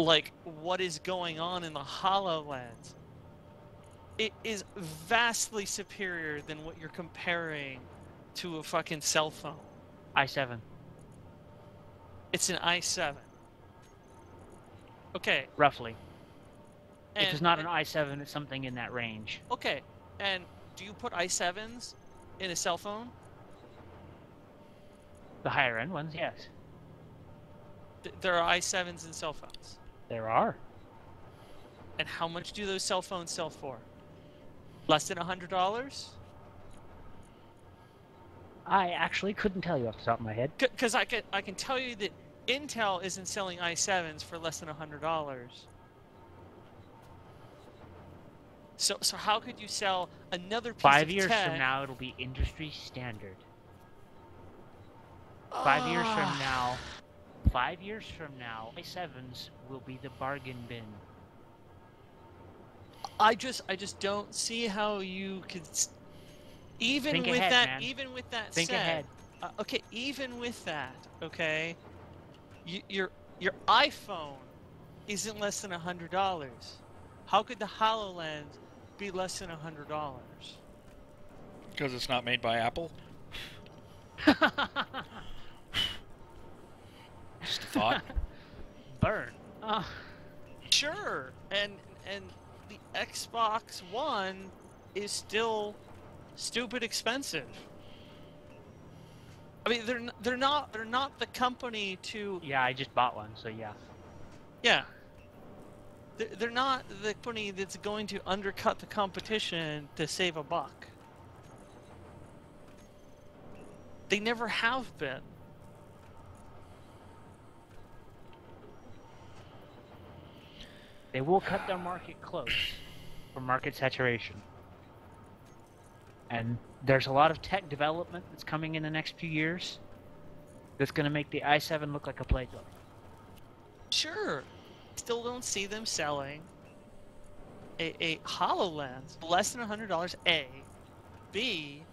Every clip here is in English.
like what is going on in the HoloLens, it is vastly superior than what you're comparing to a fucking cell phone. i7. It's an i7. Okay. Roughly. If And it's not an i7, it's something in that range. okay. And do you put i7s in a cell phone? The higher end ones, yes. There are i7s in cell phones. There are. And how much do those cell phones sell for? Less than $100? I actually couldn't tell you off the top of my head. Because I can tell you that Intel isn't selling i7s for less than $100. So how could you sell another piece 5 of years tech? from now, it'll be industry standard. 5 years from now, 5 years from now, i7s will be the bargain bin. I just don't see how you could, even Think with ahead, that, man. even with that Think said, ahead. Okay, even with that, okay, your iPhone isn't less than $100. How could the HoloLens be less than $100? Because it's not made by Apple? Just a thought. Burn. Sure, and the Xbox One is still stupid expensive. I mean, they're not the company to. Yeah, I just bought one, so yeah. Yeah. They're not the company that's going to undercut the competition to save a buck. They never have been. They will cut their market close for market saturation. And there's a lot of tech development that's coming in the next few years that's going to make the i7 look like a playbook. Sure. Still don't see them selling a HoloLens less than $100. A. B.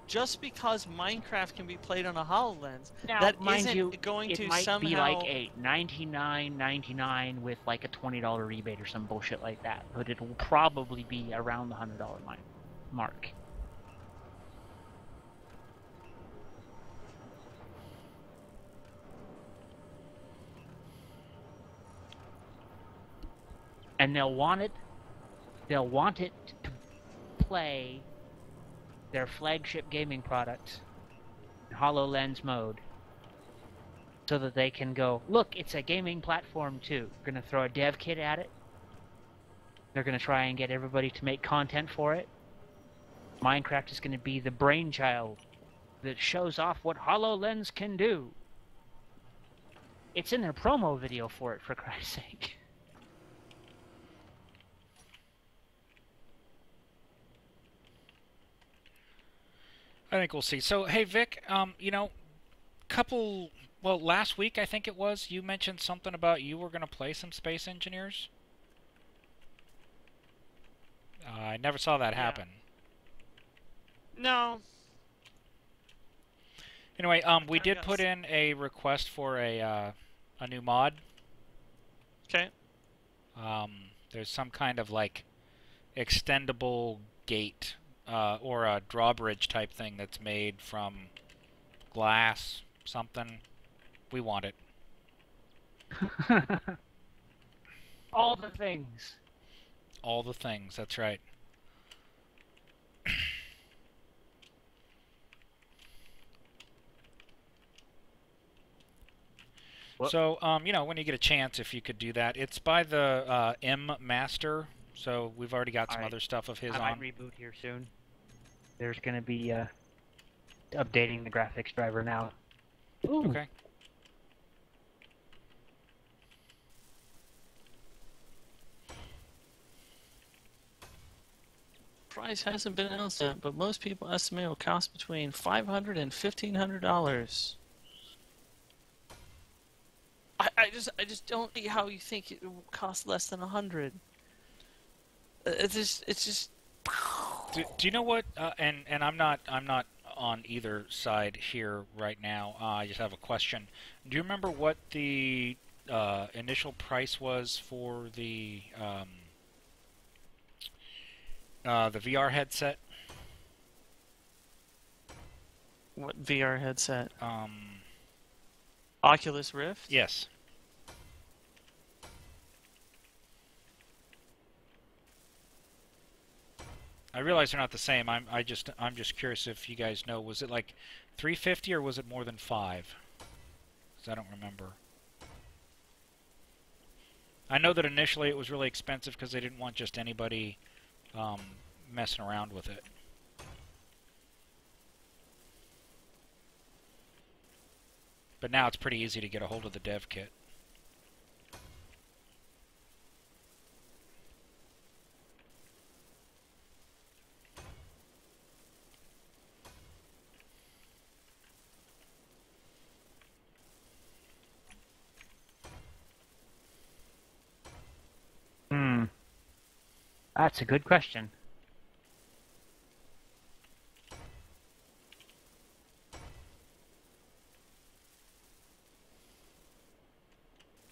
Just because Minecraft can be played on a HoloLens, Now, that mind isn't you, going to it might somehow be like a $99.99 with like a $20 rebate or some bullshit like that, but it will probably be around the $100 mark. And they'll want it to play their flagship gaming product in HoloLens mode so that they can go, look, it's a gaming platform too. We're going to throw a dev kit at it. They're going to try and get everybody to make content for it. Minecraft is going to be the brainchild that shows off what HoloLens can do. It's in their promo video for it, for Christ's sake. I think we'll see. So, hey, Vic, last week I think it was, you mentioned something about you were going to play some Space Engineers. I never saw that happen. No. Anyway, we did put in a request for a new mod. Okay. There's some kind of like extendable gate or a drawbridge type thing that's made from glass, something. We want it. All the things. All the things, that's right. So, when you get a chance, if you could do that. It's by the M Master, so we've already got some other stuff of his on. I might reboot here soon. There's going to be updating the graphics driver now. Ooh. Okay. Price hasn't been announced yet, but most people estimate it will cost between $500 and $1,500. I just don't see how you think it will cost less than $100. It's just. Do you know what? And I'm not on either side here right now. I just have a question. Do you remember what the initial price was for the VR headset? What VR headset? Um, Oculus Rift? yes. I realize they're not the same. I'm just curious if you guys know. Was it like 350 or was it more than 5? Because I don't remember. I know that initially it was really expensive because they didn't want just anybody messing around with it. But now it's pretty easy to get a hold of the dev kit. That's a good question.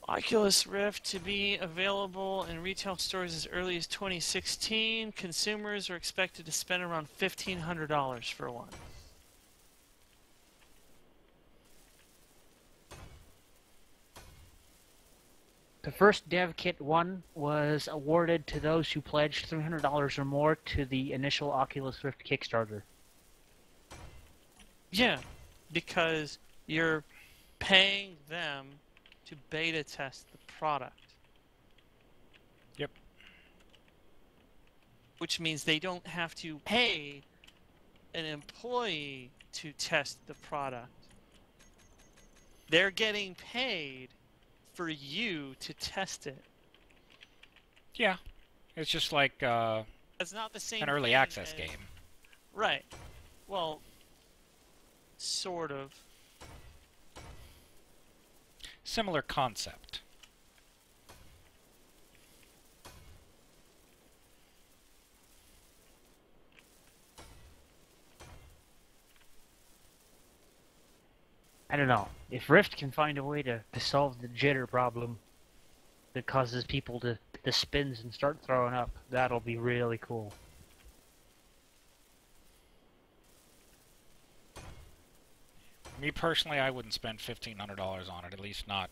Oculus Rift to be available in retail stores as early as 2016. Consumers are expected to spend around $1,500 for one. The first dev kit one was awarded to those who pledged $300 or more to the initial Oculus Rift Kickstarter. Yeah, because you're paying them to beta test the product. Yep. Which means they don't have to pay an employee to test the product. They're getting paid for you to test it. Yeah. It's just like It's not the same an early thing access as- game. Right. Well, sort of. Similar concept. I don't know. If Rift can find a way to solve the jitter problem that causes people to the spins and start throwing up, that'll be really cool. Me personally, I wouldn't spend $1,500 on it, at least not.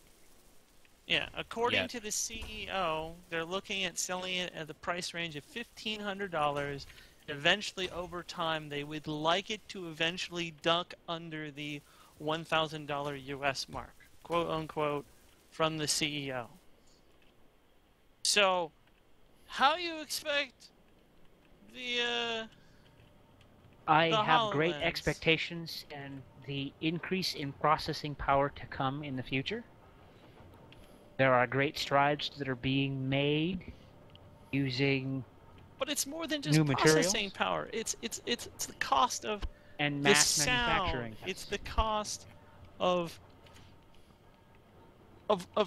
Yeah, according Yet. to the CEO, they're looking at selling it at the price range of $1,500. Eventually, over time, they would like it to eventually duck under the $1,000 US mark, quote unquote, from the CEO. So, how you expect the I The have great HoloLens. expectations and the increase in processing power to come in the future. There are great strides that are being made using But it's more than just new processing materials power. It's the cost of and the mass sound. manufacturing. It's the cost of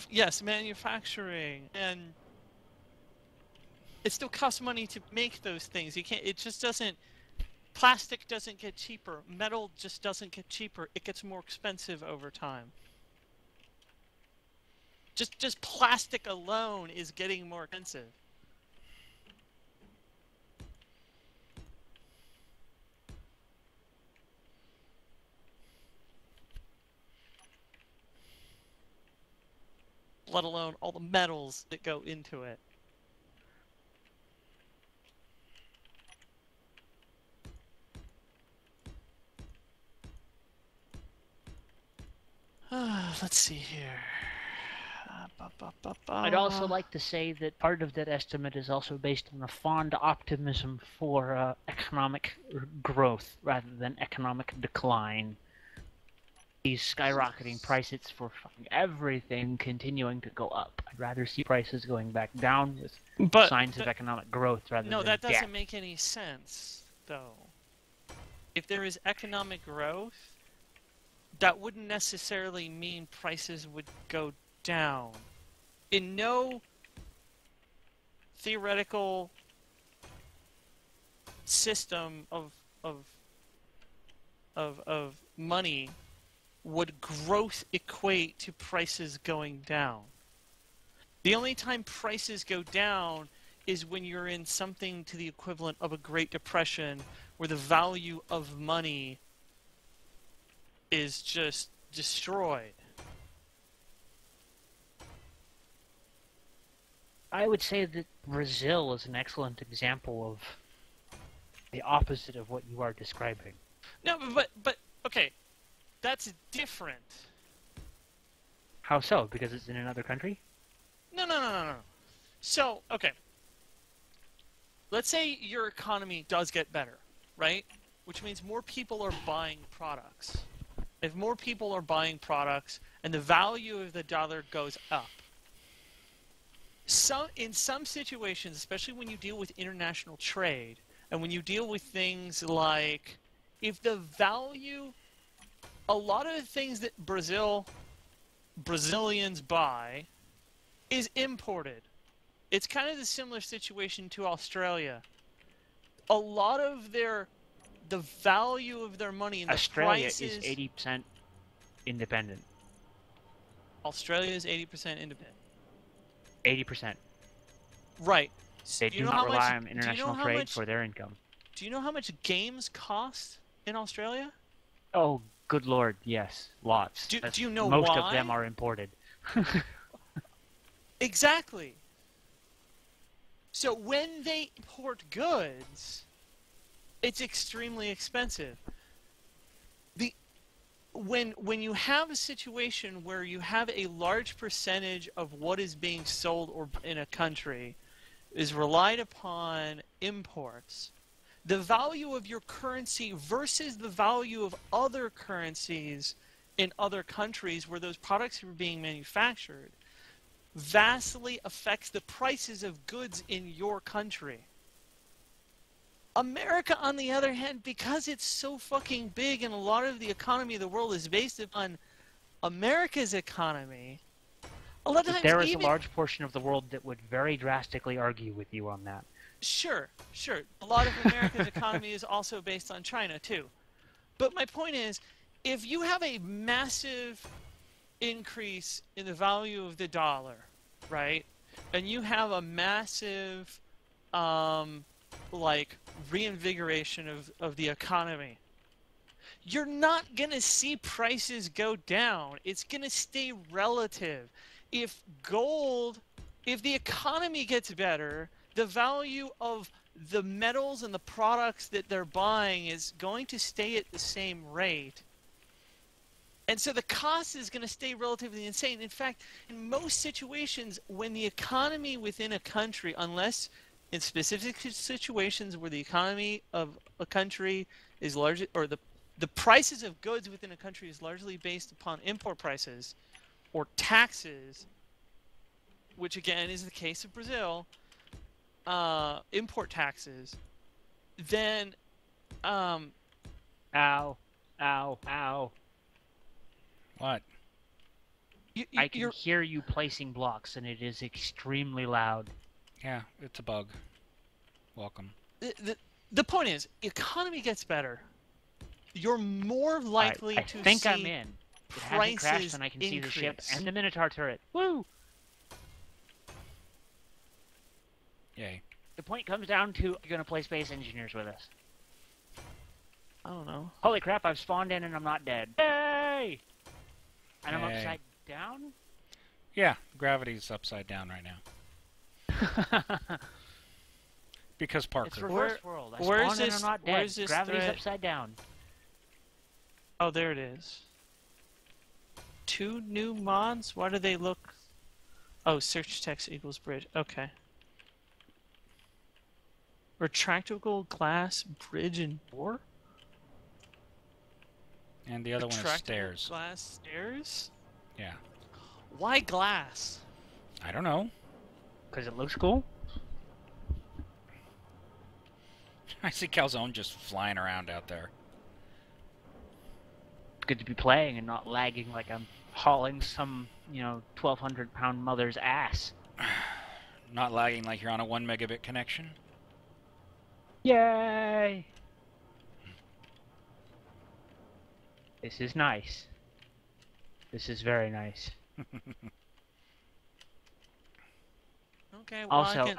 yes, manufacturing, and it still costs money to make those things. You can't. It just doesn't. Plastic doesn't get cheaper. Metal just doesn't get cheaper. It gets more expensive over time. Just plastic alone is getting more expensive. Let alone all the metals that go into it. Let's see here. I'd also like to say that part of that estimate is also based on a fond optimism for economic growth rather than economic decline. These skyrocketing prices for fucking everything continuing to go up. I'd rather see prices going back down with signs of economic growth rather No, than that doesn't death. make any sense, though. If there is economic growth, that wouldn't necessarily mean prices would go down. In no theoretical system of money would growth equate to prices going down. The only time prices go down is when you're in something to the equivalent of a Great Depression, where the value of money is just destroyed. I would say that Brazil is an excellent example of the opposite of what you are describing. No, but okay, that's different. How so? Because it's in another country? No. So, okay. Let's say your economy does get better, right? Which means more people are buying products. If more people are buying products and the value of the dollar goes up, in some situations, especially when you deal with international trade, and when you deal with things like, if the value, a lot of the things that Brazilians buy is imported. It's kind of the similar situation to Australia. A lot of the value of their money and the Australia prices... is 80% independent. Australia is 80% independent. 80%. Right. They do not rely on international trade for their income. Do you know how much games cost in Australia? Oh, good lord, yes. Lots. Do you know most why? of them are imported. Exactly. So when they import goods, it's extremely expensive. When you have a situation where you have a large percentage of what is being sold or in a country is relied upon imports, the value of your currency versus the value of other currencies in other countries where those products are being manufactured vastly affects the prices of goods in your country. America, on the other hand, because it's so fucking big and a lot of the economy of the world is based upon America's economy, a lot of times there is a large portion of the world that would very drastically argue with you on that. Sure. A lot of America's economy is also based on China, too. But my point is, if you have a massive increase in the value of the dollar, right, and you have a massive, reinvigoration of the economy, you're not going to see prices go down. It's going to stay relative. If the economy gets better, the value of the metals and the products that they're buying is going to stay at the same rate. And so the cost is going to stay relatively insane. In fact, in most situations, when the economy within a country, unless in specific situations where the economy of a country is largely, or the prices of goods within a country is largely based upon import prices or taxes, which again is the case of Brazil, import taxes, then Ow. What? I can hear you placing blocks, and it is extremely loud. Yeah, it's a bug. Welcome. The point is, economy gets better. You're more likely to see. I think I'm in. It hasn't crashed, and I can increase. see the ship and the Minotaur turret. Woo! Yay. The point comes down to, you're going to play Space Engineers with us. I don't know. Holy crap, I've spawned in and I'm not dead. Yay! And I'm Yay. upside down? Yeah, gravity's upside down right now. Because Parker. It's reverse world. I where's spawned in and this- I'm not dead. where's this Gravity's thread? upside down. Oh, there it is. 2 new mods? Why do they look... Oh, search text equals bridge. Okay. Retractable glass bridge and door? And the other one is Retractable stairs. glass stairs? Yeah. Why glass? I don't know. Because it looks cool? I see Calzone just flying around out there. It's good to be playing and not lagging like I'm hauling some, 1,200-pound mother's ass. Not lagging like you're on a 1 megabit connection. Yay! This is nice. This is very nice. Okay, well, Also, I can